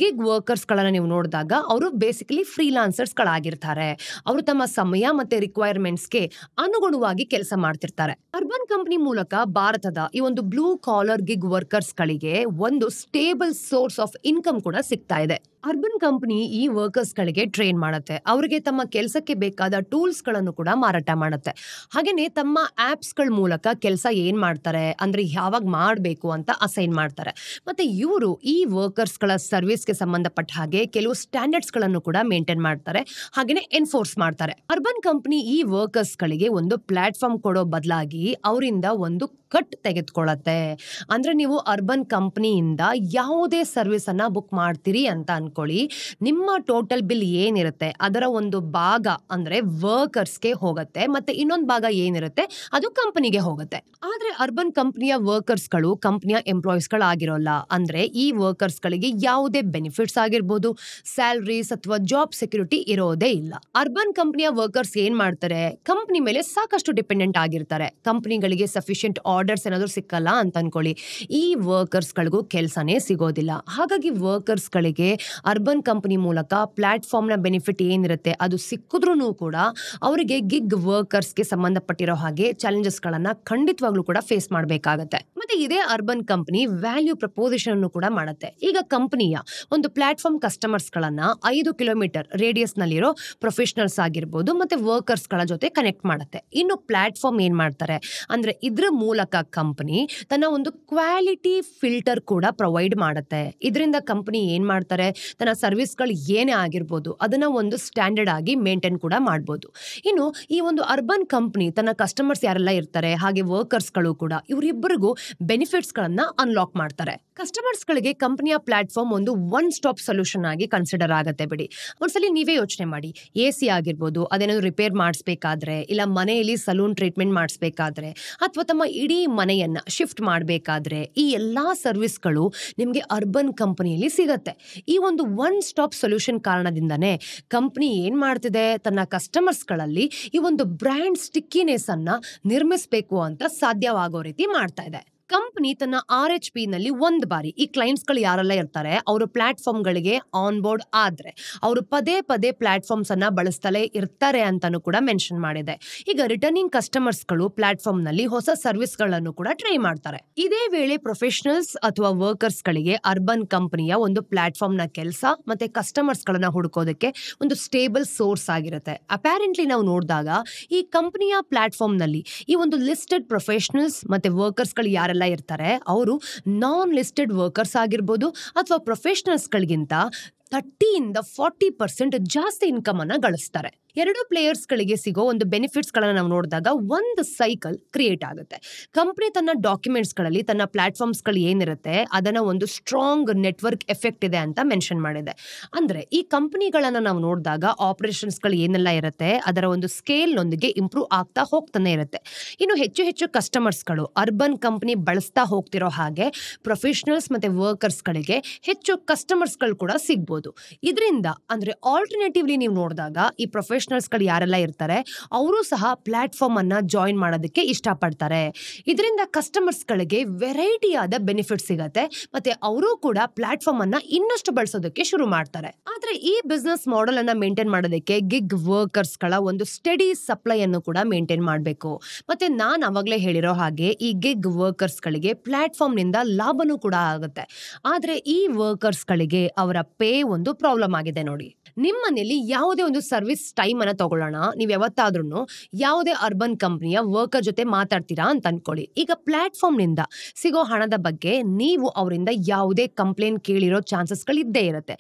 ಗಿಗ್ ವರ್ಕರ್ಸ್ ಗಳನ್ನ ನೀವು ನೋಡಿದಾಗ ಅವರು ಬೇಸಿಕಲಿ ಫ್ರೀಲಾನ್ಸರ್ಸ್ ಗಳಾಗಿರ್ತಾರೆ. ಅವರು ತಮ್ಮ ಸಮಯ ಮತ್ತೆ ರಿಕ್ವೈರ್ಮೆಂಟ್ಸ್ಗೆ ಅನುಗುಣವಾಗಿ ಕೆಲಸ ಮಾಡ್ತಿರ್ತಾರೆ. ಅರ್ಬನ್ ಕಂಪನಿ ಮೂಲಕ ಭಾರತದ ಈ ಒಂದು ಬ್ಲೂ ಕಾಲರ್ ಗಿಗ್ ವರ್ಕರ್ಸ್ ಗಳಿಗೆ ಒಂದು ಸ್ಟೇಬಲ್ ಸೋರ್ಸ್ ಆಫ್ ಇನ್ಕಮ್ ಕೂಡ ಸಿಗ್ತಾ ಇದೆ. ಅರ್ಬನ್ ಕಂಪನಿ ಈ ವರ್ಕರ್ಸ್ ಗಳಿಗೆ ಟ್ರೈನ್ ಮಾಡುತ್ತೆ, ಅವರಿಗೆ ತಮ್ಮ ಕೆಲಸಕ್ಕೆ ಬೇಕಾದ ಟೂಲ್ಸ್ ಗಳನ್ನು ಕೂಡ ಮಾರಾಟ ಮಾಡುತ್ತೆ. ಹಾಗೇನೆ ತಮ್ಮ ಆಪ್ಸ್ ಗಳ ಮೂಲಕ ಕೆಲಸ ಏನ್ ಮಾಡ್ತಾರೆ ಅಂದ್ರೆ ಯಾವಾಗ ಮಾಡಬೇಕು ಅಂತ ಅಸೈನ್ ಮಾಡ್ತಾರೆ. ಮತ್ತೆ ಇವರು ಈ ವರ್ಕರ್ಸ್ ಗಳ ಸರ್ವಿಸ್ ಗೆ ಸಂಬಂಧಪಟ್ಟ ಹಾಗೆ ಕೆಲವು ಸ್ಟ್ಯಾಂಡರ್ಡ್ಸ್ ಗಳನ್ನು ಕೂಡ ಮೇಂಟೈನ್ ಮಾಡ್ತಾರೆ, ಹಾಗೇನೆ ಎನ್ಫೋರ್ಸ್ ಮಾಡ್ತಾರೆ. ಅರ್ಬನ್ ಕಂಪನಿ ಈ ವರ್ಕರ್ಸ್ ಗಳಿಗೆ ಒಂದು ಪ್ಲಾಟ್ಫಾರ್ಮ್ ಕೊಡೋ ಬದಲಾಗಿ ಅವರಿಂದ ಒಂದು ಕಟ್ ತೆಗೆದುಕೊಳ್ಳುತ್ತೆ. ಅಂದ್ರೆ ನೀವು ಅರ್ಬನ್ ಕಂಪನಿಯಿಂದ ಯಾವುದೇ ಸರ್ವಿಸ್ ಅನ್ನ ಬುಕ್ ಮಾಡ್ತೀರಿ ಅಂತ ಅನ್ಕೊಳ್ಳಿ, ನಿಮ್ಮ ಟೋಟಲ್ ಬಿಲ್ ಏನಿರುತ್ತೆ ಅದರ ಒಂದು ಭಾಗ ಅಂದ್ರೆ ವರ್ಕರ್ಸ್ಗೆ ಹೋಗುತ್ತೆ, ಮತ್ತೆ ಇನ್ನೊಂದು ಭಾಗ ಏನಿರುತ್ತೆ ಅದು ಕಂಪನಿಗೆ ಹೋಗುತ್ತೆ. ಆದ್ರೆ ಅರ್ಬನ್ ಕಂಪನಿಯ ವರ್ಕರ್ಸ್ ಗಳು ಕಂಪನಿಯ ಎಂಪ್ಲಾಯೀಸ್ ಗಳಾಗಿರೋಲ್ಲ. ಅಂದ್ರೆ ಈ ವರ್ಕರ್ಸ್ ಗಳಿಗೆ ಯಾವುದೇ ಬೆನಿಫಿಟ್ಸ್ ಆಗಿರ್ಬೋದು, ಸ್ಯಾಲರೀಸ್ ಅಥವಾ ಜಾಬ್ ಸೆಕ್ಯೂರಿಟಿ ಇರೋದೇ ಇಲ್ಲ. ಅರ್ಬನ್ ಕಂಪನಿಯ ವರ್ಕರ್ಸ್ ಏನ್ ಮಾಡ್ತಾರೆ, ಕಂಪನಿ ಮೇಲೆ ಸಾಕಷ್ಟು ಡಿಪೆಂಡೆಂಟ್ ಆಗಿರ್ತಾರೆ. ಕಂಪನಿಗಳಿಗೆ ಸಫಿಶಿಯಂಟ್ ಆರ್ಡರ್ಸ್ ಏನಾದ್ರು ಸಿಕ್ಕಲ್ಲ ಅಂತ ಅನ್ಕೊಳ್ಳಿ, ಈ ವರ್ಕರ್ಸ್ ಗಳಿಗೂ ಕೆಲಸನೇ ಸಿಗೋದಿಲ್ಲ. ಹಾಗಾಗಿ ವರ್ಕರ್ಸ್ ಗಳಿಗೆ ಅರ್ಬನ್ ಕಂಪನಿ ಮೂಲಕ ಪ್ಲಾಟ್ಫಾರ್ಮ್ ನ ಬೆನಿಫಿಟ್ ಏನಿರುತ್ತೆ ಅದು ಸಿಕ್ಕಿದ್ರೂ ಕೂಡ ಅವರಿಗೆ ಗಿಗ್ ವರ್ಕರ್ಸ್ ಗೆ ಸಂಬಂಧಪಟ್ಟಿರೋ ಹಾಗೆ ಚಾಲೆಂಜಸ್ ಗಳನ್ನ ಖಂಡಿತವಾಗ್ಲೂ ಕೂಡ ಫೇಸ್ ಮಾಡಬೇಕಾಗತ್ತೆ. ಮತ್ತೆ ಇದೇ ಅರ್ಬನ್ ಕಂಪನಿ ವ್ಯಾಲ್ಯೂ ಪ್ರಪೋಸಿಷನ್ ಅನ್ನು ಕೂಡ ಮಾಡುತ್ತೆ. ಈಗ ಕಂಪನಿಯ ಒಂದು ಪ್ಲಾಟ್ಫಾರ್ಮ್ ಕಸ್ಟಮರ್ಸ್ ಗಳನ್ನ 5 ಕಿಲೋಮೀಟರ್ ರೇಡಿಯಸ್ ನಲ್ಲಿರೋ ಪ್ರೊಫೆಷನಲ್ಸ್ ಆಗಿರ್ಬೋದು ಮತ್ತೆ ವರ್ಕರ್ಸ್ ಗಳ ಜೊತೆ ಕನೆಕ್ಟ್ ಮಾಡುತ್ತೆ. ಇನ್ನು ಪ್ಲಾಟ್ಫಾರ್ಮ್ ಏನ್ ಮಾಡ್ತಾರೆ ಅಂದ್ರೆ ಇದ್ರ ಮೂಲಕ ಕಂಪನಿ ತನ್ನ ಒಂದು ಕ್ವಾಲಿಟಿ ಫಿಲ್ಟರ್ ಕೂಡ ಪ್ರೊವೈಡ್ ಮಾಡುತ್ತೆ. ಇದರಿಂದ ಕಂಪನಿ ಏನ್ ಮಾಡ್ತಾರೆ, ತನ್ನ ಸರ್ವಿಸ್ ಗಳು ಏನೇ ಆಗಿರ್ಬೋದು ಅದನ್ನ ಒಂದು ಸ್ಟ್ಯಾಂಡರ್ಡ್ ಆಗಿ ಮೇಂಟೈನ್ ಕೂಡ ಮಾಡಬಹುದು. ಇನ್ನು ಈ ಒಂದು ಅರ್ಬನ್ ಕಂಪನಿ ತನ್ನ ಕಸ್ಟಮರ್ಸ್ ಯಾರೆಲ್ಲ ಇರ್ತಾರೆ ಹಾಗೆ ವರ್ಕರ್ಸ್ ಗಳು ಕೂಡ ಇವರಿಬ್ಬರಿಗೂ ಬೆನಿಫಿಟ್ಸ್ ಗಳನ್ನ ಅನ್ಲಾಕ್ ಮಾಡ್ತಾರೆ. ಕಸ್ಟಮರ್ಸ್ ಗಳಿಗೆ ಕಂಪನಿಯ ಪ್ಲಾಟ್ಫಾರ್ಮ್ ಒಂದು ಒನ್ ಸ್ಟಾಪ್ ಸೊಲ್ಯೂಷನ್ ಆಗಿ ಕನ್ಸಿಡರ್ ಆಗುತ್ತೆ ಬಿಡಿ. ಒಂದ್ಸಲಿ ನೀವೇ ಯೋಚನೆ ಮಾಡಿ, AC ಆಗಿರ್ಬೋದು ಅದೇನಾದ್ರು ರಿಪೇರ್ ಮಾಡಿಸ್ಬೇಕಾದ್ರೆ, ಇಲ್ಲ ಮನೆಯಲ್ಲಿ ಸಲೂನ್ ಟ್ರೀಟ್ಮೆಂಟ್ ಮಾಡಿಸ್ಬೇಕಾದ್ರೆ, ಅಥವಾ ತಮ್ಮ ಇಡೀ ಮನೆಯನ್ನ ಶಿಫ್ಟ್ ಮಾಡಬೇಕಾದ್ರೆ ಈ ಎಲ್ಲಾ ಸರ್ವಿಸ್ಗಳು ನಿಮ್ಗೆ ಅರ್ಬನ್ ಕಂಪನಿಯಲ್ಲಿ ಸಿಗತ್ತೆ. ಈ ಒಂದು ಒನ್ ಸ್ಟಾಪ್ ಸೊಲ್ಯೂಷನ್ ಕಾರಣದಿಂದನೇ ಕಂಪನಿ ಏನ್ ಮಾಡ್ತಿದೆ, ತನ್ನ ಕಸ್ಟಮರ್ಸ್ ಗಳಲ್ಲಿ ಈ ಒಂದು ಬ್ರ್ಯಾಂಡ್ ಸ್ಟಿಕ್ಕಿನೆಸ್ ಅನ್ನ ನಿರ್ಮಿಸಬೇಕು ಅಂತ ಸಾಧ್ಯವಾಗೋ ರೀತಿ ಮಾಡ್ತಾ ಇದೆ. ಕಂಪನಿ ತನ್ನ RHP ನಲ್ಲಿ ಒಂದು ಬಾರಿ ಈ ಕ್ಲೈಂಟ್ಸ್ ಗಳು ಯಾರೆಲ್ಲ ಇರ್ತಾರೆ ಅವರು ಪ್ಲಾಟ್ಫಾರ್ಮ್ ಗಳಿಗೆ ಆನ್ ಬೋರ್ಡ್ ಆದ್ರೆ ಅವರು ಪದೇ ಪದೇ ಪ್ಲಾಟ್ಫಾರ್ಮ್ಸ್ ಅನ್ನ ಬಳಸ್ತಲೇ ಇರ್ತಾರೆ ಅಂತಾನು ಕೂಡ ಮೆನ್ಷನ್ ಮಾಡಿದೆ. ಈಗ ರಿಟರ್ನಿಂಗ್ ಕಸ್ಟಮರ್ಸ್ ಗಳು ಪ್ಲಾಟ್ಫಾರ್ಮ್ ನಲ್ಲಿ ಹೊಸ ಸರ್ವಿಸ್ ಗಳನ್ನು ಕೂಡ ಟ್ರೈ ಮಾಡ್ತಾರೆ. ಇದೇ ವೇಳೆ ಪ್ರೊಫೆಷನಲ್ಸ್ ಅಥವಾ ವರ್ಕರ್ಸ್ ಗಳಿಗೆ ಅರ್ಬನ್ ಕಂಪನಿಯ ಒಂದು ಪ್ಲಾಟ್ಫಾರ್ಮ್ ನ ಕೆಲಸ ಮತ್ತೆ ಕಸ್ಟಮರ್ಸ್ ಗಳನ್ನ ಹುಡುಕೋದಕ್ಕೆ ಒಂದು ಸ್ಟೇಬಲ್ ಸೋರ್ಸ್ ಆಗಿರುತ್ತೆ. ಅಪ್ಯಾರೆಂಟ್ಲಿ ನಾವು ನೋಡಿದಾಗ ಈ ಕಂಪನಿಯ ಪ್ಲಾಟ್ಫಾರ್ಮ್ ನಲ್ಲಿ ಈ ಒಂದು ಲಿಸ್ಟೆಡ್ ಪ್ರೊಫೆಷನಲ್ಸ್ ಮತ್ತೆ ವರ್ಕರ್ಸ್ ಗಳು ಯಾರೆಲ್ಲ ಇರ್ತಾರೆ ಅವರು ನಾನ್ ಲಿಸ್ಟೆಡ್ ವರ್ಕರ್ಸ್ ಆಗಿರ್ಬೋದು ಅಥವಾ ಪ್ರೊಫೆಷನಲ್ಸ್ ಗಳಿಗಿಂತ 30% ಜಾಸ್ತಿ ಇನ್ಕಮ್ ಅನ್ನ ಗಳಿಸ್ತಾರೆ. ಎರಡು ಪ್ಲೇಯರ್ಸ್ ಗಳಿಗೆ ಸಿಗೋ ಒಂದು ಬೆನಿಫಿಟ್ಸ್ ಗಳನ್ನ ನಾವು ನೋಡಿದಾಗ ಒಂದು ಸೈಕಲ್ ಕ್ರಿಯೇಟ್ ಆಗುತ್ತೆ. ಕಂಪನಿ ತನ್ನ ಡಾಕ್ಯುಮೆಂಟ್ಸ್ ಗಳಲ್ಲಿ ತನ್ನ ಪ್ಲಾಟ್ಫಾರ್ಮ್ಸ್ ಗಳು ಏನಿರುತ್ತೆ ಅದನ್ನ ಒಂದು ಸ್ಟ್ರಾಂಗ್ ನೆಟ್ವರ್ಕ್ ಎಫೆಕ್ಟ್ ಇದೆ ಅಂತ ಮೆನ್ಷನ್ ಮಾಡಿದೆ. ಅಂದ್ರೆ ಈ ಕಂಪನಿಗಳನ್ನ ನಾವು ನೋಡಿದಾಗ ಆಪರೇಷನ್ಸ್ ಗಳು ಏನೆಲ್ಲ ಇರುತ್ತೆ ಅದರ ಒಂದು ಸ್ಕೇಲ್ ನೊಂದಿಗೆ ಇಂಪ್ರೂವ್ ಆಗ್ತಾ ಹೋಗ್ತಾನೆ ಇರುತ್ತೆ. ಇನ್ನು ಹೆಚ್ಚು ಹೆಚ್ಚು ಕಸ್ಟಮರ್ಸ್ ಗಳು ಅರ್ಬನ್ ಕಂಪನಿ ಬಳಸ್ತಾ ಹೋಗ್ತಿರೋ ಹಾಗೆ ಪ್ರೊಫೆಷನಲ್ಸ್ ಮತ್ತೆ ವರ್ಕರ್ಸ್ ಗಳಿಗೆ ಹೆಚ್ಚು ಕಸ್ಟಮರ್ಸ್ ಗಳು ಕೂಡ ಸಿಗ್ಬೋದು. ಇದರಿಂದ ಅಂದ್ರೆ ಆಲ್ಟರ್ನೇಟಿವ್ಲಿ ನೀವು ನೋಡಿದಾಗ ಈ ಪ್ರೊಫೆಷನಲ್ಸ್ ಗಳು ಯಾರೆಲ್ಲ ಇರ್ತಾರೆ ಅವರು ಸಹ ಪ್ಲಾಟ್ಫಾರ್ಮ್ ಅನ್ನ ಜಾಯಿನ್ ಮಾಡೋದಕ್ಕೆ ಇಷ್ಟಪಡ್ತಾರೆ. ಇದರಿಂದ ಕಸ್ಟಮರ್ಸ್ ಗಳಿಗೆ ವೆರೈಟಿ ಆದ ಬೆನಿಫಿಟ್ ಸಿಗತ್ತೆ ಮತ್ತೆ ಅವರು ಕೂಡ ಪ್ಲಾಟ್ಫಾರ್ಮ್ ಅನ್ನ ಇನ್ನಷ್ಟು ಬಳಸೋದಕ್ಕೆ ಶುರು ಮಾಡ್ತಾರೆ. ಆದ್ರೆ ಈ ಬಿಸ್ನೆಸ್ ಮಾಡೆಲ್ ಅನ್ನ ಮೇಂಟೈನ್ ಮಾಡೋದಕ್ಕೆ ಗಿಗ್ ವರ್ಕರ್ಸ್ ಗಳ ಒಂದು ಸ್ಟಡಿ ಸಪ್ಲೈ ಅನ್ನು ಕೂಡ ಮೇಂಟೈನ್ ಮಾಡಬೇಕು. ಮತ್ತೆ ನಾನ್ ಅವಾಗ್ಲೇ ಹೇಳಿರೋ ಹಾಗೆ ಈ ಗಿಗ್ ವರ್ಕರ್ಸ್ ಗಳಿಗೆ ಪ್ಲಾಟ್ಫಾರ್ಮ್ ನಿಂದ ಲಾಭನೂ ಕೂಡ ಆಗುತ್ತೆ. ಆದ್ರೆ ಈ ವರ್ಕರ್ಸ್ ಗಳಿಗೆ ಅವರ ಪೇ ಒಂದು ಪ್ರಾಬ್ಲಮ್ ಆಗಿದೆ ನೋಡಿ. ನಿಮ್ಮ ಮನೆಯಲ್ಲಿ ಯಾವುದೇ ಒಂದು ಸರ್ವಿಸ್ ಟೈಮ್ ಅನ್ನ ತಗೊಳ್ಳೋಣ, ನೀವು ಯಾವತ್ತಾದ್ರೂ ಯಾವುದೇ ಅರ್ಬನ್ ಕಂಪನಿಯ ವರ್ಕರ್ ಜೊತೆ ಮಾತಾಡ್ತೀರಾ ಅಂತ ಅನ್ಕೊಳ್ಳಿ. ಈಗ ಪ್ಲಾಟ್ಫಾರ್ಮ್ ನಿಂದ ಸಿಗೋ ಹಣದ ಬಗ್ಗೆ ನೀವು ಅವರಿಂದ ಯಾವುದೇ ಕಂಪ್ಲೇಂಟ್ ಕೇಳಿರೋ ಚಾನ್ಸಸ್ ಗಳು ಇದ್ದೇ ಇರುತ್ತೆ.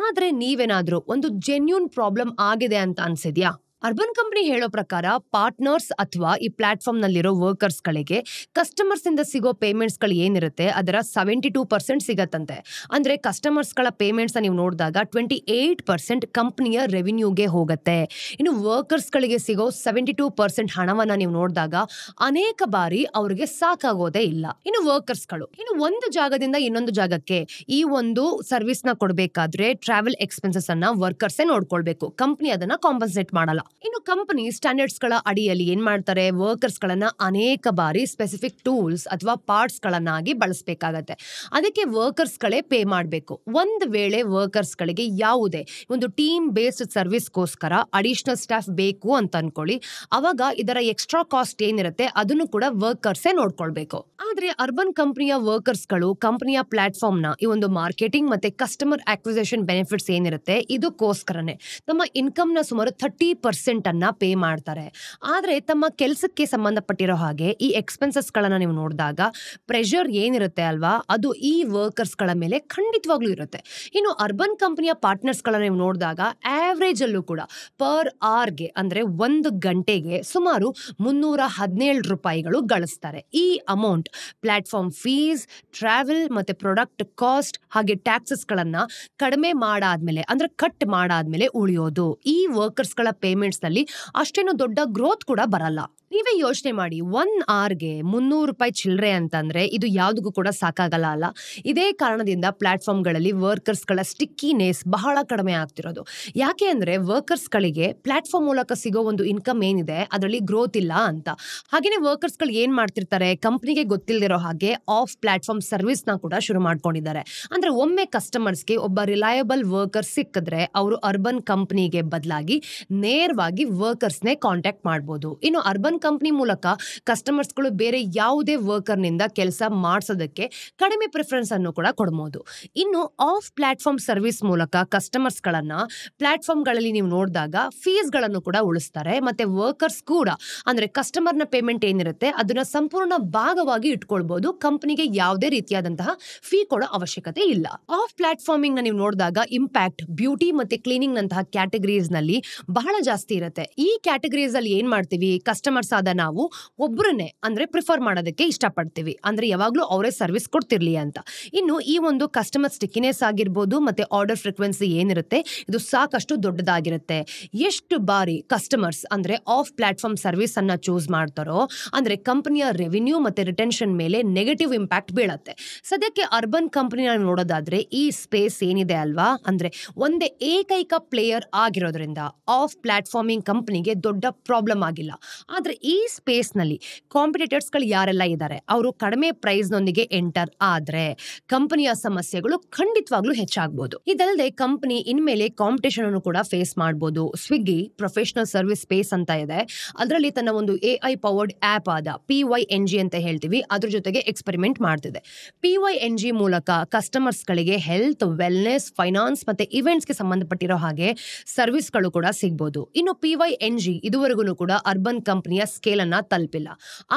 ಆದ್ರೆ ನೀವೇನಾದ್ರೂ ಒಂದು ಜೆನ್ಯೂನ್ ಪ್ರಾಬ್ಲಮ್ ಆಗಿದೆ ಅಂತ ಅನ್ಸಿದ್ಯಾ? ಅರ್ಬನ್ ಕಂಪನಿ ಹೇಳೋ ಪ್ರಕಾರ ಪಾರ್ಟ್ನರ್ಸ್ ಅಥವಾ ಈ ಪ್ಲಾಟ್ಫಾರ್ಮ್ ನಲ್ಲಿರೋ ವರ್ಕರ್ಸ್ ಗಳಿಗೆ ಕಸ್ಟಮರ್ಸ್ ಇಂದ ಸಿಗೋ ಪೇಮೆಂಟ್ಸ್ ಗಳು ಏನಿರುತ್ತೆ ಅದರ 72% ಸಿಗತ್ತಂತೆ. ಅಂದ್ರೆ ಕಸ್ಟಮರ್ಸ್ ಗಳ ಪೇಮೆಂಟ್ಸ್ ನೀವು ನೋಡಿದಾಗ 28% ಕಂಪನಿಯ ರೆವಿನ್ಯೂಗೆ ಹೋಗುತ್ತೆ. ಇನ್ನು ವರ್ಕರ್ಸ್ ಗಳಿಗೆ ಸಿಗೋ 72% ಹಣವನ್ನ ನೀವು ನೋಡಿದಾಗ ಅನೇಕ ಬಾರಿ ಅವರಿಗೆ ಸಾಕಾಗೋದೇ ಇಲ್ಲ. ಇನ್ನು ವರ್ಕರ್ಸ್ ಗಳು ಇನ್ನು ಒಂದು ಜಾಗದಿಂದ ಇನ್ನೊಂದು ಜಾಗಕ್ಕೆ ಈ ಒಂದು ಸರ್ವಿಸ್ ನ ಕೊಡಬೇಕಾದ್ರೆ ಟ್ರಾವೆಲ್ ಎಕ್ಸ್ಪೆನ್ಸಸ್ ಅನ್ನ ವರ್ಕರ್ಸೇ ನೋಡ್ಕೊಳ್ಬೇಕು, ಕಂಪನಿ ಅದನ್ನ ಕಾಂಪನ್ಸೇಟ್ ಮಾಡಲ್ಲ. ಇನ್ನು ಕಂಪನಿ ಸ್ಟ್ಯಾಂಡರ್ಡ್ಸ್ ಗಳ ಅಡಿಯಲ್ಲಿ ಏನ್ ಮಾಡ್ತಾರೆ, ವರ್ಕರ್ಸ್ ಗಳನ್ನ ಅನೇಕ ಬಾರಿ ಸ್ಪೆಸಿಫಿಕ್ ಟೂಲ್ಸ್ ಅಥವಾ ಪಾರ್ಟ್ಸ್ ಗಳನ್ನಾಗಿ ಬಳಸಬೇಕಾಗತ್ತೆ. ಅದಕ್ಕೆ ವರ್ಕರ್ಸ್ ಗಳೇ ಪೇ ಮಾಡಬೇಕು. ಒಂದು ವೇಳೆ ವರ್ಕರ್ಸ್ ಗಳಿಗೆ ಯಾವುದೇ ಒಂದು ಟೀಮ್ ಬೇಸ್ಡ್ ಸರ್ವಿಸ್ ಗೋಸ್ಕರ ಅಡಿಷನಲ್ ಸ್ಟಾಫ್ ಬೇಕು ಅಂತ ಅನ್ಕೊಳ್ಳಿ, ಅವಾಗ ಇದರ ಎಕ್ಸ್ಟ್ರಾ ಕಾಸ್ಟ್ ಏನಿರುತ್ತೆ ಅದನ್ನು ಕೂಡ ವರ್ಕರ್ಸೇ ನೋಡ್ಕೊಳ್ಬೇಕು. ಆದ್ರೆ ಅರ್ಬನ್ ಕಂಪನಿಯ ವರ್ಕರ್ಸ್ ಗಳು ಕಂಪನಿಯ ಪ್ಲಾಟ್ಫಾರ್ಮ್ ನ ಈ ಒಂದು ಮಾರ್ಕೆಟಿಂಗ್ ಮತ್ತೆ ಕಸ್ಟಮರ್ ಅಕ್ವಿಸಿಷನ್ ಬೆನಿಫಿಟ್ಸ್ ಏನಿರುತ್ತೆ ಇದಕ್ಕೋಸ್ಕರನೇ ತಮ್ಮ ಇನ್ಕಮ್ ನ ಸುಮಾರು 30% ಅನ್ನ ಪೇ ಮಾಡ್ತಾರೆ. ಆದ್ರೆ ತಮ್ಮ ಕೆಲಸಕ್ಕೆ ಸಂಬಂಧಪಟ್ಟಿರೋ ಹಾಗೆ ಈ ಎಕ್ಸ್ಪೆನ್ಸಸ್ ಗಳನ್ನ ನೀವು ನೋಡಿದಾಗ ಪ್ರೆಷರ್ ಏನಿರುತ್ತೆ ಅಲ್ವಾ ಅದು ಈ ವರ್ಕರ್ಸ್ ಗಳ ಮೇಲೆ ಖಂಡಿತವಾಗ್ಲೂ ಇರುತ್ತೆ. ಇನ್ನು ಅರ್ಬನ್ ಕಂಪನಿಯ ಪಾರ್ಟ್ನರ್ಸ್ ಗಳನ್ನ ನೀವು ನೋಡಿದಾಗ ಆವರೇಜ್ ಅಲ್ಲೂ ಕೂಡ ಪರ್ ಅವರ್ಗೆ ಅಂದ್ರೆ ಒಂದು ಗಂಟೆಗೆ ಸುಮಾರು 317 ರೂಪಾಯಿಗಳು ಗಳಿಸ್ತಾರೆ. ಈ ಅಮೌಂಟ್ ಪ್ಲಾಟ್ಫಾರ್ಮ್ ಫೀಸ್, ಟ್ರಾವೆಲ್ ಮತ್ತೆ ಪ್ರಾಡಕ್ಟ್ ಕಾಸ್ಟ್ ಹಾಗೆ ಟ್ಯಾಕ್ಸಸ್ ಗಳನ್ನ ಕಡಿಮೆ ಮಾಡಾದ್ಮೇಲೆ ಅಂದ್ರೆ ಕಟ್ ಮಾಡಾದ್ಮೇಲೆ ಉಳಿಯೋದು. ಈ ವರ್ಕರ್ಸ್ ಗಳ ಪೇಮೆಂಟ್ಸ್ ನಲ್ಲಿ ಅಷ್ಟೇನು ದೊಡ್ಡ ಗ್ರೋತ್ ಕೂಡ ಬರಲ್ಲ. ನೀವೇ ಯೋಚನೆ ಮಾಡಿ, 1 ಅವರ್ಗೆ 300 ರೂಪಾಯಿ ಚಿಲ್ಲರೆ ಅಂತಂದ್ರೆ ಇದು ಯಾವುದಕ್ಕೂ ಕೂಡ ಸಾಕಾಗಲ್ಲ ಅಲ್ಲ. ಇದೇ ಕಾರಣದಿಂದ ಪ್ಲಾಟ್ಫಾರ್ಮ್ ಗಳಲ್ಲಿ ವರ್ಕರ್ಸ್ ಗಳ ಸ್ಟಿಕ್ಕಿನೆಸ್ ಬಹಳ ಕಡಿಮೆ ಆಗ್ತಿರೋದು. ಯಾಕೆ ಅಂದ್ರೆ ವರ್ಕರ್ಸ್ ಗಳಿಗೆ ಪ್ಲಾಟ್ಫಾರ್ಮ್ ಮೂಲಕ ಸಿಗೋ ಒಂದು ಇನ್ಕಮ್ ಏನಿದೆ ಅದರಲ್ಲಿ ಗ್ರೋತ್ ಇಲ್ಲ ಅಂತ. ಹಾಗೇನೆ ವರ್ಕರ್ಸ್ ಗಳು ಏನ್ ಮಾಡ್ತಿರ್ತಾರೆ, ಕಂಪನಿಗೆ ಗೊತ್ತಿಲ್ಲದಿರೋ ಹಾಗೆ ಆಫ್ ಪ್ಲಾಟ್ಫಾರ್ಮ್ ಸರ್ವಿಸ್ ನ ಕೂಡ ಶುರು ಮಾಡ್ಕೊಂಡಿದ್ದಾರೆ. ಅಂದ್ರೆ ಒಮ್ಮೆ ಕಸ್ಟಮರ್ಸ್ಗೆ ಒಬ್ಬ ರಿಲಯಬಲ್ ವರ್ಕರ್ ಸಿಕ್ಕಿದ್ರೆ ಅವರು ಅರ್ಬನ್ ಕಂಪನಿಗೆ ಬದಲಾಗಿ ನೇರವಾಗಿ ವರ್ಕರ್ಸ್ನೇ ಕಾಂಟ್ಯಾಕ್ಟ್ ಮಾಡಬಹುದು. ಇನ್ನು ಅರ್ಬನ್ ಕಂಪನಿ ಮೂಲಕ ಕಸ್ಟಮರ್ಸ್ ಗಳು ಬೇರೆ ಯಾವುದೇ ವರ್ಕರ್ ನಿಂದ ಕೆಲಸ ಮಾಡಿಸೋದಕ್ಕೆ ಕಡಿಮೆ ಪ್ರಿಫರೆನ್ಸ್ ಅನ್ನು ಕೂಡ ಕೊಡಬಹುದು. ಇನ್ನು ಆಫ್ ಪ್ಲಾಟ್ಫಾರ್ಮ್ ಸರ್ವಿಸ್ ಮೂಲಕ ಕಸ್ಟಮರ್ಸ್ ಗಳನ್ನ ಪ್ಲಾಟ್ಫಾರ್ಮ್ ಗಳಲ್ಲಿ ನೀವು ನೋಡಿದಾಗ ಫೀಸ್ ಗಳನ್ನು ಕೂಡ ಉಳಿಸ್ತಾರೆ. ಮತ್ತೆ ವರ್ಕರ್ಸ್ ಕೂಡ ಅಂದ್ರೆ ಕಸ್ಟಮರ್ ನ ಪೇಮೆಂಟ್ ಏನಿರುತ್ತೆ ಅದನ್ನ ಸಂಪೂರ್ಣ ಭಾಗವಾಗಿ ಇಟ್ಕೊಳ್ಬಹುದು. ಕಂಪನಿಗೆ ಯಾವುದೇ ರೀತಿಯಾದಂತಹ ಫೀ ಕೊಡೋ ಅವಶ್ಯಕತೆ ಇಲ್ಲ. ಆಫ್ ಪ್ಲಾಟ್ಫಾರ್ಮಿಂಗ್ ನ ನೀವು ನೋಡಿದಾಗ ಇಂಪ್ಯಾಕ್ಟ್, ಬ್ಯೂಟಿ ಮತ್ತೆ ಕ್ಲೀನಿಂಗ್ ನಂತಹ ಕ್ಯಾಟಗರೀಸ್ ನಲ್ಲಿ ಬಹಳ ಜಾಸ್ತಿ ಇರುತ್ತೆ. ಈ ಕ್ಯಾಟಗರೀಸ್ ಅಲ್ಲಿ ಏನ್ ಮಾಡ್ತೀವಿ, ಕಸ್ಟಮರ್ಸ್ ಆದ ನಾವು ಒಬ್ಬರನ್ನೇ ಅಂದ್ರೆ ಪ್ರಿಫರ್ ಮಾಡೋದಕ್ಕೆ ಇಷ್ಟಪಡ್ತೀವಿ. ಅಂದ್ರೆ ಯಾವಾಗ್ಲೂ ಅವರೇ ಸರ್ವಿಸ್ ಕೊಡ್ತಿರ್ಲಿ ಅಂತ. ಇನ್ನು ಈ ಒಂದು ಕಸ್ಟಮರ್ ಸ್ಟಿಕ್ಕಿನೆಸ್ ಆಗಿರ್ಬೋದು ಮತ್ತೆ ಆರ್ಡರ್ ಫ್ರೀಕ್ವೆನ್ಸಿ ಏನಿರುತ್ತೆ ಇದು ಸಾಕಷ್ಟು ದೊಡ್ಡದಾಗಿರುತ್ತೆ. ಎಷ್ಟು ಬಾರಿ ಕಸ್ಟಮರ್ಸ್ ಅಂದ್ರೆ ಆಫ್ ಪ್ಲಾಟ್ಫಾರ್ಮ್ ಸರ್ವಿಸ್ ಅನ್ನ ಚೂಸ್ ಮಾಡ್ತಾರೋ ಅಂದ್ರೆ ಕಂಪನಿಯ ರೆವಿನ್ಯೂ ಮತ್ತೆ ರಿಟೆನ್ಷನ್ ಮೇಲೆ ನೆಗೆಟಿವ್ ಇಂಪ್ಯಾಕ್ಟ್ ಬೀಳತ್ತೆ. ಸದ್ಯಕ್ಕೆ ಅರ್ಬನ್ ಕಂಪನಿ ನೋಡೋದಾದ್ರೆ ಈ ಸ್ಪೇಸ್ ಏನಿದೆ ಅಲ್ವಾ ಅಂದ್ರೆ ಒಂದೇ ಏಕೈಕ ಪ್ಲೇಯರ್ ಆಗಿರೋದ್ರಿಂದ ಆಫ್ ಪ್ಲಾಟ್ಫಾರ್ಮಿಂಗ್ ಕಂಪನಿಗೆ ದೊಡ್ಡ ಪ್ರಾಬ್ಲಮ್ ಆಗಿಲ್ಲ. ಆದ್ರೆ ಈ ಸ್ಪೇಸ್ ನಲ್ಲಿ ಕಾಂಪಿಟೇಟರ್ಸ್ ಗಳು ಯಾರೆಲ್ಲ ಇದ್ದಾರೆ, ಅವರು ಕಡಿಮೆ ಪ್ರೈಸ್ ನೊಂದಿಗೆ ಎಂಟರ್ ಆದ್ರೆ ಕಂಪನಿಯ ಸಮಸ್ಯೆಗಳು ಖಂಡಿತವಾಗ್ಲೂ ಹೆಚ್ಚಾಗಬಹುದು. ಇದಲ್ಲದೆ ಕಂಪನಿ ಇನ್ಮೇಲೆ ಕಾಂಪಿಟೇಷನ್ ಅನ್ನು ಕೂಡ ಫೇಸ್ ಮಾಡಬಹುದು. ಸ್ವಿಗ್ಗಿ ಪ್ರೊಫೆಷನಲ್ ಸರ್ವಿಸ್ ಸ್ಪೇಸ್ ಅಂತ ಇದೆ, ಅದರಲ್ಲಿ ತನ್ನ ಒಂದು AI ಪವರ್ಡ್ ಆಪ್ ಆದ PYNG ಅಂತ ಹೇಳ್ತೀವಿ, ಅದ್ರ ಜೊತೆಗೆ ಎಕ್ಸ್ಪೆರಿಮೆಂಟ್ ಮಾಡ್ತಿದೆ. PYNG ಮೂಲಕ ಕಸ್ಟಮರ್ಸ್ ಗಳಿಗೆ ಹೆಲ್ತ್, ವೆಲ್ನೆಸ್, ಫೈನಾನ್ಸ್ ಮತ್ತೆ ಇವೆಂಟ್ಸ್ಗೆ ಸಂಬಂಧಪಟ್ಟಿರೋ ಹಾಗೆ ಸರ್ವಿಸ್ಗಳು ಕೂಡ ಸಿಗಬಹುದು. ಇನ್ನು PYNG ಇದುವರೆಗೂ ಕೂಡ ಅರ್ಬನ್ ಕಂಪನಿಯ ಸ್ಕೇಲ್ ಅನ್ನ ತಲುಪಿಲ್ಲ.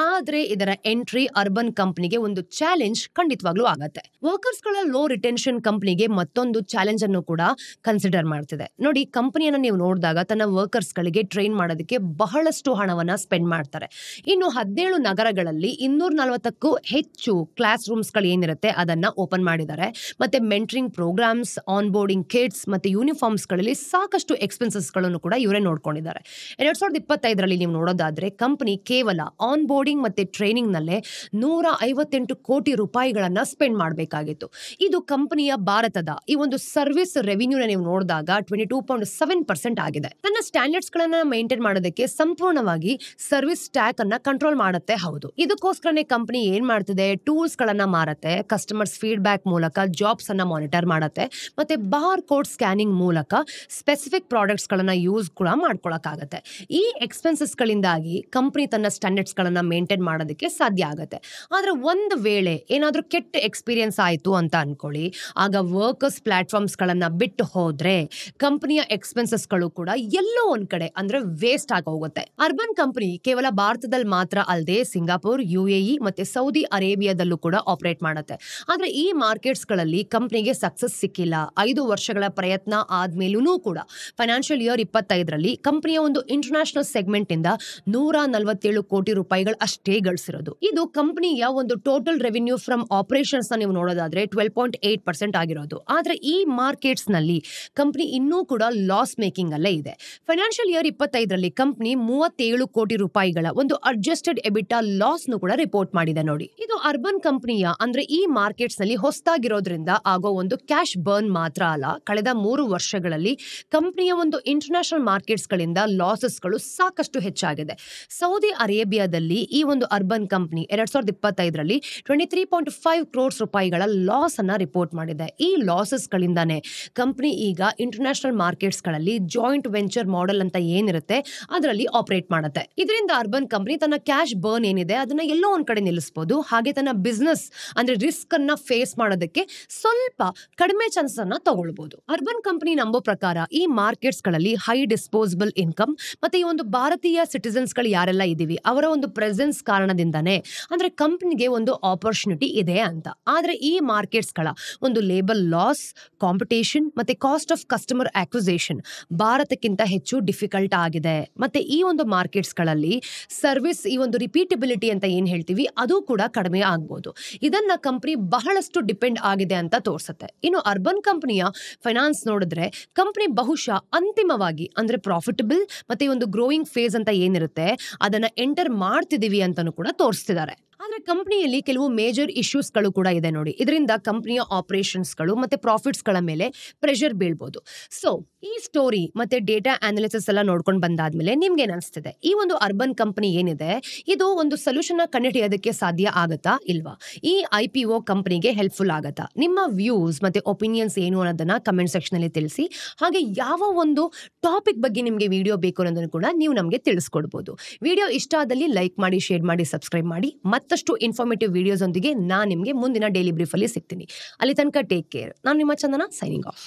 ಆದ್ರೆ ಇದರ ಎಂಟ್ರಿ ಅರ್ಬನ್ ಕಂಪನಿಗೆ ಒಂದು ಚಾಲೆಂಜ್ ಖಂಡಿತವಾಗ್ಲೂ ಆಗತ್ತೆ. ವರ್ಕರ್ಸ್ ಗಳ ಲೋ ರಿಟೆನ್ಷನ್ ಕಂಪನಿಗೆ ಮತ್ತೊಂದು ಚಾಲೆಂಜ್ ಅನ್ನು ಕೂಡ ಕನ್ಸಿಡರ್ ಮಾಡ್ತಿದೆ. ನೋಡಿ, ಕಂಪನಿಯನ್ನ ನೀವು ನೋಡಿದಾಗ ತನ್ನ ವರ್ಕರ್ಸ್ ಗಳಿಗೆ ಟ್ರೈನ್ ಮಾಡೋದಕ್ಕೆ ಬಹಳಷ್ಟು ಹಣವನ್ನ ಸ್ಪೆಂಡ್ ಮಾಡ್ತಾರೆ. ಇನ್ನು 17 ನಗರಗಳಲ್ಲಿ 240ಕ್ಕೂ ಹೆಚ್ಚು ಕ್ಲಾಸ್ ರೂಮ್ಸ್ ಗಳು ಏನಿರುತ್ತೆ ಅದನ್ನ ಓಪನ್ ಮಾಡಿದ್ದಾರೆ. ಮತ್ತೆ mentoring programs, onboarding kits ಮತ್ತೆ ಯೂನಿಫಾರ್ಮ್ಸ್ ಗಳಲ್ಲಿ ಸಾಕಷ್ಟು ಎಕ್ಸ್ಪೆನ್ಸಸ್ ಗಳನ್ನು ಕೂಡ ಇವರೇ ನೋಡ್ಕೊಂಡಿದ್ದಾರೆ. 2025ರಲ್ಲಿ ನೀವು ನೋಡೋದಾದ್ರೆ ಕಂಪನಿ ಕೇವಲ ಆನ್ ಬೋರ್ಡಿಂಗ್ ಮತ್ತೆ ಟ್ರೈನಿಂಗ್ ನಲ್ಲೇ 158 ಕೋಟಿ ರೂಪಾಯಿಗಳನ್ನ ಸ್ಪೆಂಡ್ ಮಾಡಬೇಕಾಗಿತ್ತು. ಇದು ಕಂಪನಿಯ ಭಾರತದ ಈ ಒಂದು ಸರ್ವಿಸ್ ರೆವಿನ್ಯೂನ ನೀವು ನೋಡಿದಾಗ 22.7% ಆಗಿದೆ. ತನ್ನ ಸ್ಟ್ಯಾಂಡರ್ಡ್ಸ್ ಗಳನ್ನ ಮೇಂಟೈನ್ ಮಾಡೋದಕ್ಕೆ ಸಂಪೂರ್ಣವಾಗಿ ಸರ್ವಿಸ್ ಸ್ಟ್ಯಾಕ್ ಅನ್ನ ಕಂಟ್ರೋಲ್ ಮಾಡುತ್ತೆ. ಹೌದು, ಇದಕ್ಕೋಸ್ಕರನೇ ಕಂಪನಿ ಏನ್ ಮಾಡ್ತಿದೆ, ಟೂಲ್ಸ್ ಗಳನ್ನ ಮಾರತ್ತೆ, ಕಸ್ಟಮರ್ಸ್ ಫೀಡ್ಬ್ಯಾಕ್ ಮೂಲಕ ಜಾಬ್ಸ್ ಅನ್ನ ಮಾನಿಟರ್ ಮಾಡುತ್ತೆ, ಮತ್ತೆ ಬಾರ್ ಕೋಡ್ ಸ್ಕ್ಯಾನಿಂಗ್ ಮೂಲಕ ಸ್ಪೆಸಿಫಿಕ್ ಪ್ರಾಡಕ್ಟ್ಸ್ ಗಳನ್ನ ಯೂಸ್ ಕೂಡ ಮಾಡ್ಕೊಳಕ್ಕಾಗತ್ತೆ. ಈ ಎಕ್ಸ್ಪೆನ್ಸಸ್ ಗಳಿಂದಾಗಿ ಕಂಪನಿ ತನ್ನ ಸ್ಟ್ಯಾಂಡರ್ಡ್ಸ್ ಗಳನ್ನ ಮೇಂಟೈನ್ ಮಾಡೋದಕ್ಕೆ ಸಾಧ್ಯ ಆಗುತ್ತೆ. ಆದ್ರೆ ಒಂದು ವೇಳೆ ಏನಾದ್ರೂ ಕೆಟ್ಟ ಎಕ್ಸ್ಪೀರಿಯನ್ಸ್ ಆಯ್ತು ಅಂತ ಅನ್ಕೊಳ್ಳಿ, ಆಗ ವರ್ಕರ್ಸ್ ಪ್ಲಾಟ್ಫಾರ್ಮ್ಸ್ ಗಳನ್ನ ಬಿಟ್ಟು ಹೋದ್ರೆ ಕಂಪನಿಯ ಎಕ್ಸ್ಪೆನ್ಸಸ್ ಗಳು ಕೂಡ ಎಲ್ಲೋ ಒಂದ್ ಕಡೆ ಅಂದ್ರೆ ವೇಸ್ಟ್ ಆಗಿ ಹೋಗುತ್ತೆ. ಅರ್ಬನ್ ಕಂಪನಿ ಕೇವಲ ಭಾರತದಲ್ಲಿ ಮಾತ್ರ ಅಲ್ಲದೆ ಸಿಂಗಾಪುರ್, UAE ಮತ್ತೆ ಸೌದಿ ಅರೇಬಿಯಾದಲ್ಲೂ ಕೂಡ ಆಪರೇಟ್ ಮಾಡುತ್ತೆ. ಆದ್ರೆ ಈ ಮಾರ್ಕೆಟ್ಸ್ ಗಳಲ್ಲಿ ಕಂಪನಿಗೆ ಸಕ್ಸಸ್ ಸಿಕ್ಕಿಲ್ಲ. 5 ವರ್ಷಗಳ ಪ್ರಯತ್ನ ಆದ್ಮೇಲೂ ಕೂಡ ಫೈನಾನ್ಷಿಯಲ್ ಇಯರ್ 25ರಲ್ಲಿ ಕಂಪನಿಯ ಒಂದು ಇಂಟರ್ನ್ಯಾಷನಲ್ ಸೆಗ್ಮೆಂಟ್ ಇಂದ 147 ಕೋಟಿ ರೂಪಾಯಿಗಳು ಅಷ್ಟೇ ಗಳಿಸಿರೋದು. ಇದು ಕಂಪನಿಯ ಒಂದು ಟೋಟಲ್ ರೆವಿನ್ಯೂ ಫ್ರಮ್ ಆಪರೇಷನ್ಸ್ ನೀವು ನೋಡೋದಾದ್ರೆ 12.8% ಆಗಿರೋದು. ಆದ್ರೆ ಈ ಮಾರ್ಕೆಟ್ಸ್ ನಲ್ಲಿ ಕಂಪನಿ ಇನ್ನೂ ಕೂಡ ಲಾಸ್ ಮೇಕಿಂಗ್ ಅಲ್ಲೇ ಇದೆ. ಫೈನಾನ್ಷಿಯಲ್ ಇಯರ್ 25ರಲ್ಲಿ ಕಂಪನಿ 37 ಕೋಟಿ ರೂಪಾಯಿಗಳ ಒಂದು ಅಡ್ಜಸ್ಟೆಡ್ ಎಬಿಟಾ ಲಾಸ್ ನು ಕೂಡ ರಿಪೋರ್ಟ್ ಮಾಡಿದೆ. ನೋಡಿ, ಇದು ಅರ್ಬನ್ ಕಂಪನಿಯ ಅಂದ್ರೆ ಈ ಮಾರ್ಕೆಟ್ಸ್ ನಲ್ಲಿ ಹೊಸದಾಗಿರೋದ್ರಿಂದ ಆಗೋ ಒಂದು ಕ್ಯಾಶ್ ಬರ್ನ್ ಮಾತ್ರ ಅಲ್ಲ, ಕಳೆದ 3 ವರ್ಷಗಳಲ್ಲಿ ಕಂಪನಿಯ ಒಂದು ಇಂಟರ್ನ್ಯಾಷನಲ್ ಮಾರ್ಕೆಟ್ಸ್ ಗಳಿಂದ ಲಾಸಸ್ ಗಳು ಸಾಕಷ್ಟು ಹೆಚ್ಚಾಗಿದೆ. ಸೌದಿ ಅರೇಬಿಯಾದಲ್ಲಿ ಈ ಒಂದು ಅರ್ಬನ್ ಕಂಪನಿ 2025ರಲ್ಲಿ 23.5 ಕ್ರೋರ್ಸ್ ರೂಪಾಯಿಗಳ ಲಾಸ್ ಅನ್ನ ರಿಪೋರ್ಟ್ ಮಾಡಿದೆ. ಈ ಲಾಸಸ್ ಗಳಿಂದಾನೇ ಕಂಪನಿ ಈಗ ಇಂಟರ್ನ್ಯಾಷನಲ್ ಮಾರ್ಕೆಟ್ಸ್ ಗಳಲ್ಲಿ ಜಾಯಿಂಟ್ ವೆಂಚರ್ ಮಾಡೆಲ್ ಅಂತ ಏನಿರುತ್ತೆ ಅದರಲ್ಲಿ ಆಪರೇಟ್ ಮಾಡುತ್ತೆ. ಇದರಿಂದ ಅರ್ಬನ್ ಕಂಪನಿ ತನ್ನ ಕ್ಯಾಶ್ ಬರ್ನ್ ಏನಿದೆ ಅದನ್ನ ಎಲ್ಲೋ ಒಂದ್ ಕಡೆ ನಿಲ್ಲಿಸಬಹುದು. ಹಾಗೆ ತನ್ನ ಬಿಸ್ನೆಸ್ ಅಂದ್ರೆ ರಿಸ್ಕ್ ಅನ್ನ ಫೇಸ್ ಮಾಡೋದಕ್ಕೆ ಸ್ವಲ್ಪ ಕಡಿಮೆ ಚಾನ್ಸ್ ಅನ್ನ ತಗೊಳ್ಬಹುದು. ಅರ್ಬನ್ ಕಂಪನಿ ನಂಬೋ ಪ್ರಕಾರ ಈ ಮಾರ್ಕೆಟ್ಸ್ ಗಳಲ್ಲಿ ಹೈ ಡಿಸ್ಪೋಸಬಲ್ ಇನ್ಕಮ್ ಮತ್ತೆ ಈ ಒಂದು ಭಾರತೀಯ ಸಿಟಿಸನ್ಸ್ ಗಳು ಯಾರೆಲ್ಲ ಇದೀವಿ ಅವರ ಒಂದು ಪ್ರೆಸೆನ್ಸ್ ಕಾರಣದಿಂದಾನೇ ಅಂದ್ರೆ ಕಂಪನಿಗೆ ಒಂದು ಆಪರ್ಚುನಿಟಿ ಇದೆ ಅಂತ. ಆದ್ರೆ ಈ ಮಾರ್ಕೆಟ್ಸ್ ಗಳ ಒಂದು ಲೇಬಲ್ ಲಾಸ್, ಕಾಂಪಿಟೇಷನ್ ಮತ್ತೆ ಕಾಸ್ಟ್ ಆಫ್ ಕಸ್ಟಮರ್ ಅಕ್ವಿಸಿಷನ್ ಭಾರತಕ್ಕಿಂತ ಹೆಚ್ಚು ಡಿಫಿಕಲ್ಟ್ ಆಗಿದೆ. ಮತ್ತೆ ಈ ಒಂದು ಮಾರ್ಕೆಟ್ಸ್ ಗಳಲ್ಲಿ ಸರ್ವಿಸ್ ಈ ಒಂದು ರಿಪೀಟಬಿಲಿಟಿ ಅಂತ ಏನ್ ಹೇಳ್ತೀವಿ ಅದು ಕೂಡ ಕಡಿಮೆ ಆಗ್ಬಹುದು. ಇದನ್ನ ಕಂಪನಿ ಬಹಳಷ್ಟು ಡಿಪೆಂಡ್ ಆಗಿದೆ ಅಂತ ತೋರಿಸುತ್ತೆ. ಇನ್ನು ಅರ್ಬನ್ ಕಂಪನಿಯ ಫೈನಾನ್ಸ್ ನೋಡಿದ್ರೆ ಕಂಪನಿ ಬಹುಶಃ ಅಂತಿಮವಾಗಿ ಅಂದ್ರೆ ಪ್ರಾಫಿಟಬಲ್ ಮತ್ತೆ ಈ ಒಂದು ಗ್ರೋಯಿಂಗ್ ಫೇಸ್ ಅಂತ ಏನಿರುತ್ತೆ ಅದನ್ನ ಎಂಟರ್ ಮಾಡ್ತಿದೀವಿ ಅಂತಾನೂ ಕೂಡ ತೋರಿಸ್ತಿದ್ದಾರೆ. ಆದ್ರೆ ಕಂಪನಿಯಲ್ಲಿ ಕೆಲವು ಮೇಜರ್ ಇಶ್ಯೂಸ್ ಗಳು ಕೂಡ ಇದೆ. ನೋಡಿ, ಇದರಿಂದ ಕಂಪನಿಯ ಆಪರೇಷನ್ಸ್ ಗಳು ಮತ್ತೆ ಪ್ರಾಫಿಟ್ಸ್ ಗಳ ಮೇಲೆ ಪ್ರೆಷರ್ ಬೀಳ್ಬೋದು. ಸೊ ಈ ಸ್ಟೋರಿ ಮತ್ತೆ ಡೇಟಾ ಅನಾಲಿಸಿಸ್ ಎಲ್ಲ ನೋಡ್ಕೊಂಡು ಬಂದಾದ್ಮೇಲೆ ನಿಮ್ಗೆ ಏನಿಸ್ತಿದೆ, ಈ ಒಂದು ಅರ್ಬನ್ ಕಂಪನಿ ಏನಿದೆ ಇದು ಒಂದು ಸೊಲ್ಯೂಷನ್ ಕಂಡುಹಿಡಿಯೋದಕ್ಕೆ ಸಾಧ್ಯ ಆಗತ್ತಾ ಇಲ್ವಾ? ಈ IPO ಕಂಪನಿಗೆ ಹೆಲ್ಪ್ಫುಲ್ ಆಗತ್ತಾ? ನಿಮ್ಮ ವ್ಯೂಸ್ ಮತ್ತೆ ಒಪಿನಿಯನ್ಸ್ ಏನು ಅನ್ನೋದನ್ನ ಕಮೆಂಟ್ ಸೆಕ್ಷನ್ ಅಲ್ಲಿ ತಿಳಿಸಿ. ಹಾಗೆ ಯಾವ ಒಂದು ಟಾಪಿಕ್ ಬಗ್ಗೆ ನಿಮ್ಗೆ ವಿಡಿಯೋ ಬೇಕು ಅನ್ನೋದನ್ನು ಕೂಡ ನೀವು ನಮಗೆ ತಿಳಿಸ್ಕೊಡ್ಬೋದು. ವಿಡಿಯೋ ಇಷ್ಟ ಆದಲ್ಲಿ ಲೈಕ್ ಮಾಡಿ, ಶೇರ್ ಮಾಡಿ, ಸಬ್ಸ್ಕ್ರೈಬ್ ಮಾಡಿ. ಮತ್ತಷ್ಟು ಇನ್ಫಾರ್ಮೇಟಿವ್ ವಿಡಿಯೋಸ್ ಒಂದಿಗೆ ನಾನು ನಿಮಗೆ ಮುಂದಿನ ಡೈಲಿ ಬ್ರೀಫ್ ಅಲ್ಲಿ ಸಿಗ್ತೀನಿ. ಅಲ್ಲಿ ತನಕ ಟೇಕ್ ಕೇರ್. ನಾನು ನಿಮ್ಮ ಚಂದನ, ಸೈನಿಂಗ್ ಆಫ್.